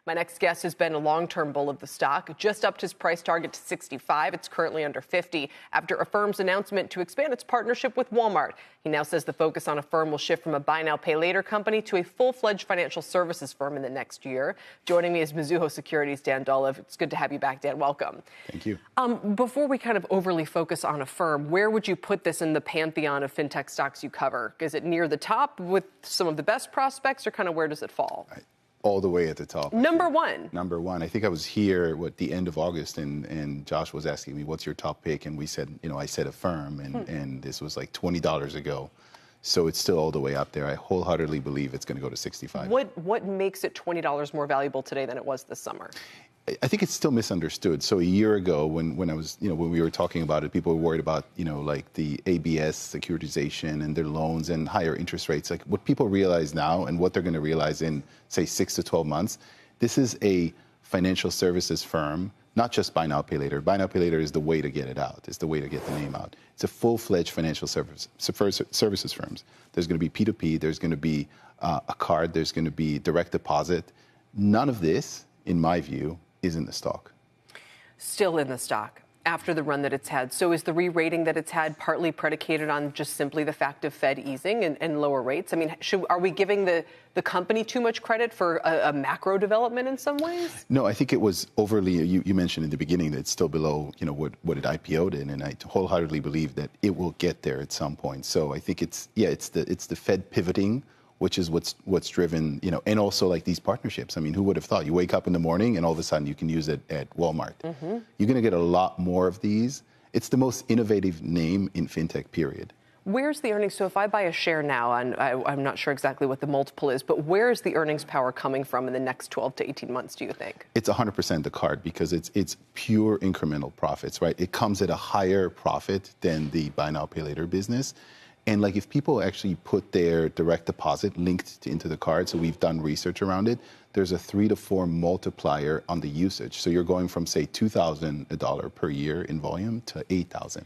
My next guest has been a long-term bull of the stock, just upped his price target to 65. It's currently under 50 after Affirm's announcement to expand its partnership with Walmart. He now says the focus on Affirm will shift from a buy now, pay later company to a full-fledged financial services firm in the next year. Joining me is Mizuho Securities' Dan Dolev. It's good to have you back, Dan. Welcome. Thank you. Before we kind of overly focus on Affirm, where would you put this in the pantheon of fintech stocks you cover? Is it near the top with some of the best prospects, or kind of where does it fall? All the way at the top. Number one. Number one. I think I was here the end of August, and Josh was asking me, what's your top pick? And we said, I said Affirm, and this was like $20 ago. So it's still all the way up there. I wholeheartedly believe it's going to go to 65. What makes it $20 more valuable today than it was this summer? I think it's still misunderstood. So a year ago, when I was, when we were talking about it, people were worried about, like the ABS securitization and their loans and higher interest rates. Like what people realize now and what they're going to realize in, say, 6 to 12 months, this is a financial services firm, not just buy now, pay later. Buy now, pay later is the way to get it out. It's the way to get the name out. It's a full-fledged financial services firms. There's going to be P2P. There's going to be a card. There's going to be direct deposit. None of this, in my view, is in the stock. Still in the stock after the run that it's had. So is the re-rating that it's had partly predicated on just simply the fact of Fed easing and lower rates? I mean, are we giving the company too much credit for a macro development in some ways? No, I think it was overly, you mentioned in the beginning that it's still below, what it IPO'd in, and I wholeheartedly believe that it will get there at some point. So I think it's the Fed pivoting, which is what's driven, and also like these partnerships. I mean, who would have thought? You wake up in the morning and all of a sudden you can use it at Walmart. Mm-hmm. You're going to get a lot more of these. It's the most innovative name in fintech, period. Where's the earnings? So if I buy a share now, and I'm not sure exactly what the multiple is, but where is the earnings power coming from in the next 12 to 18 months, do you think? It's 100% the card because it's pure incremental profits, right? It comes at a higher profit than the buy now, pay later business. And like if people actually put their direct deposit linked into the card, so we've done research around it, there's a 3 to 4 multiplier on the usage. So you're going from, say, $2,000 per year in volume to $8,000.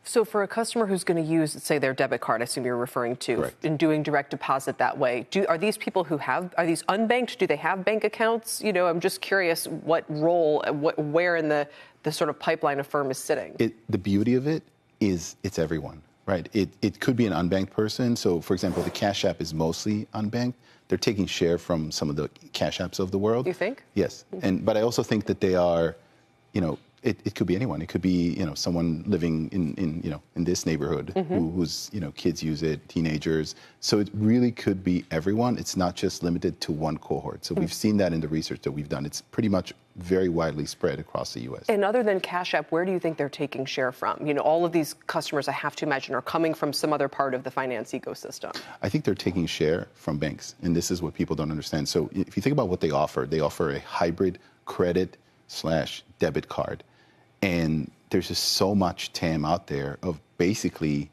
So for a customer who's going to use, say, their debit card, I assume you're referring to, correct, in doing direct deposit that way, are these people are these unbanked? Do they have bank accounts? I'm just curious what role, where in the sort of pipeline Affirm is sitting. The beauty of it is it's everyone. Right. It could be an unbanked person. So, for example, the Cash App is mostly unbanked. They're taking share from some of the Cash Apps of the world. You think? Yes. But I also think that they are, it could be anyone. It could be, someone living in this neighborhood whose, kids use it, teenagers. So it really could be everyone. It's not just limited to one cohort. So we've seen that in the research that we've done. It's pretty much very widely spread across the U.S. And other than Cash App, where do you think they're taking share from? All of these customers, I have to imagine, are coming from some other part of the finance ecosystem. I think they're taking share from banks. And this is what people don't understand. So if you think about what they offer a hybrid credit/debit card. And there's just so much TAM out there of basically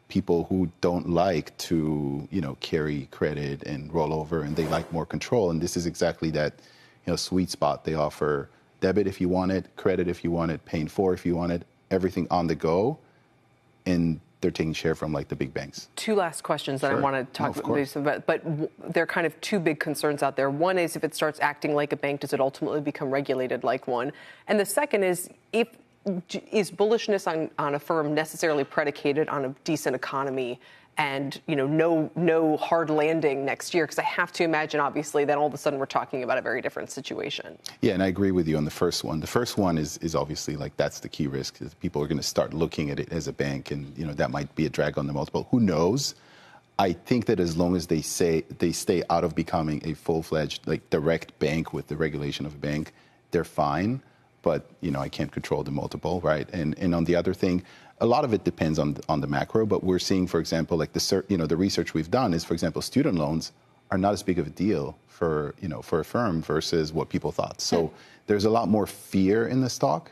people who don't like to, carry credit and roll over, and they like more control. And this is exactly that, sweet spot. They offer debit if you want it, credit if you want it, paying for if you want it, everything on the go. And they're taking share from like the big banks. Two last questions that I want to talk about, but there are kind of two big concerns out there. One is if it starts acting like a bank, does it ultimately become regulated like one? And the second is is bullishness on Affirm necessarily predicated on a decent economy and, no hard landing next year? Because I have to imagine, obviously, that all of a sudden we're talking about a very different situation. Yeah, and I agree with you on the first one. The first one is obviously like that's the key risk. Is people are going to start looking at it as a bank, and, that might be a drag on the multiple. Who knows? I think that as long as they stay out of becoming a full-fledged, like direct bank with the regulation of a bank, they're fine. But, I can't control the multiple, right? And on the other thing, a lot of it depends on the macro, but we're seeing, for example, like the research we've done is, for example, student loans are not as big of a deal for a firm versus what people thought. So there's a lot more fear in the stock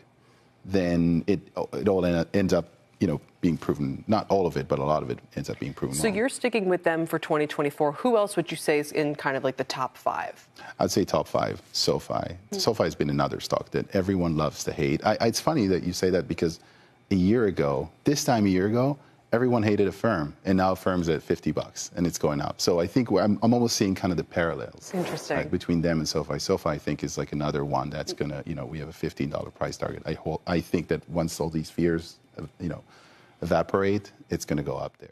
than it all ends up, being proven. Not all of it, but a lot of it ends up being proven. So you're sticking with them for 2024. Who else would you say is in kind of like the top 5? I'd say top 5, SoFi. SoFi has been another stock that everyone loves to hate. It's funny that you say that because this time a year ago, everyone hated Affirm, and now Affirm's at $50, and it's going up. So I think I'm almost seeing kind of the parallels. Interesting. Right, between them and SoFi. SoFi, I think, is like another one that's going to, we have a $15 price target. I think that once all these fears, evaporate, it's going to go up there.